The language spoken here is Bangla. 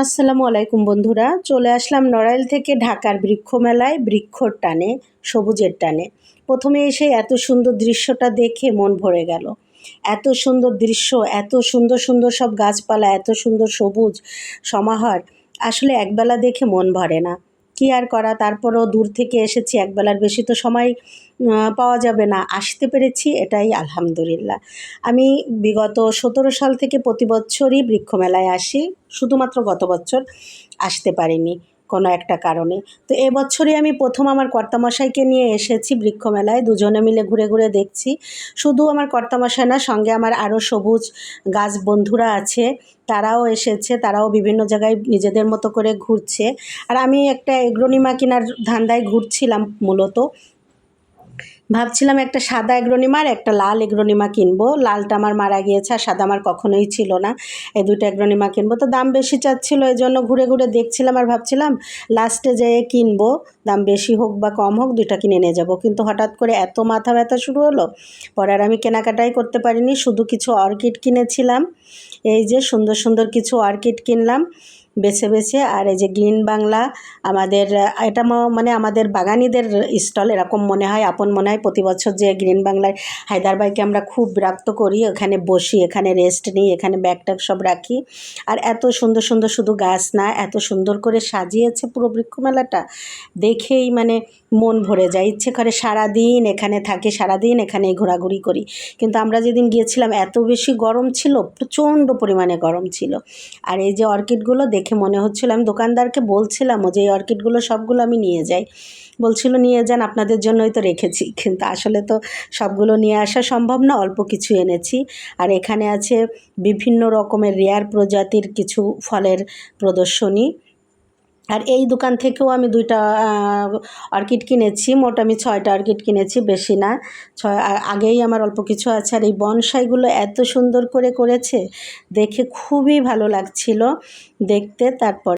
আসসালামু আলাইকুম বন্ধুরা, চলে আসলাম নড়াইল থেকে ঢাকার বৃক্ষ মেলায় বৃক্ষর টানে, সবুজের টানে। প্রথমে এসে এত সুন্দর দৃশ্যটা দেখে মন ভরে গেল। এত সুন্দর দৃশ্য, এত সুন্দর সুন্দর সব গাছপালা, এত সুন্দর সবুজ সমাহার, আসলে একবেলা দেখে মন ভরে না। কী আর করা, তারপরও দূর থেকে এসেছি, একবেলার বেশি তো সময় পাওয়া যাবে না, আসতে পেরেছি এটাই আলহামদুলিল্লাহ। আমি বিগত 17 সাল থেকে প্রতি বছরই বৃক্ষমেলায় আসি, শুধুমাত্র গত বছর আসতে পারিনি কোনো একটা কারণে। তো এবছরই আমি প্রথম আমার কর্তামশাইকে নিয়ে এসেছি বৃক্ষমেলায়, দুজনে মিলে ঘুরে ঘুরে দেখছি। শুধু আমার কর্তামশাই না, সঙ্গে আমার আরও সবুজ গাছ বন্ধুরা আছে, তারাও এসেছে, তারাও বিভিন্ন জায়গায় নিজেদের মতো করে ঘুরছে। আর আমি একটা এগ্রোনিমা কেনার ধান্দায় ঘুরছিলাম মূলত। ভাবছিলাম একটা সাদা এগ্রোনিমা আর একটা লাল এগ্রোনিমা কিনবো। লালটা আমার মারা গিয়েছে আর সাদা আমার কখনোই ছিল না। এই দুটো এগ্রোনিমা কিনবো, তো দাম বেশি চাচ্ছিল, এই জন্য ঘুরে ঘুরে দেখছিলাম আর ভাবছিলাম লাস্টে যেয়ে কিনবো, দাম বেশি হোক বা কম হোক দুইটা কিনে নিয়ে যাবো। কিন্তু হঠাৎ করে এত মাথা ব্যথা শুরু হলো, পরে আর আমি কেনাকাটাই করতে পারিনি। শুধু কিছু অর্কিড কিনেছিলাম, এই যে সুন্দর সুন্দর কিছু অর্কিড কিনলাম বেছে বেছে। আর এই যে গ্রিন বাংলা আমাদের, এটা মানে আমাদের বাগানিদের স্টল এরকম মনে হয়, আপন মনে হয়। প্রতি বছর যে গ্রিন বাংলায় হায়দার ভাইকে আমরা খুব বিরক্ত করি, ওখানে বসি, এখানে রেস্ট নিই, এখানে ব্যাগ ট্যাগ সব রাখি। আর এত সুন্দর সুন্দর, শুধু গাছ না, এত সুন্দর করে সাজিয়েছে পুরো বৃক্ষমেলাটা, দেখেই মানে মন ভরে যায়, ইচ্ছে করে সারাদিন এখানে থাকি, সারাদিন এখানেই ঘোরাঘুরি করি। কিন্তু আমরা যেদিন গিয়েছিলাম এত বেশি গরম ছিল, প্রচণ্ড পরিমাণে গরম ছিল। আর এই যে অর্কিডগুলো দেখে মনে হচ্ছিল, আমি দোকানদারকে বলছিলামও যে এই অর্কিডগুলো সবগুলো আমি নিয়ে যাই। বলছিল নিয়ে যান, আপনাদের জন্যই তো রেখেছি। কিন্তু আসলে তো সবগুলো নিয়ে আসা সম্ভব না, অল্প কিছু এনেছি। আর এখানে আছে বিভিন্ন রকমের রেয়ার প্রজাতির কিছু ফলের প্রদর্শনী। আর এই দোকান থেকেও আমি 2টা অর্কিড কিনেছি, মোট আমি 6টা অর্কিড কিনেছি, বেশি না। আগেই আমার অল্প কিছু আছে। আর এই বনসাইগুলো এত সুন্দর করে করেছে, দেখে খুবই ভালো লাগছিল দেখতে। তারপর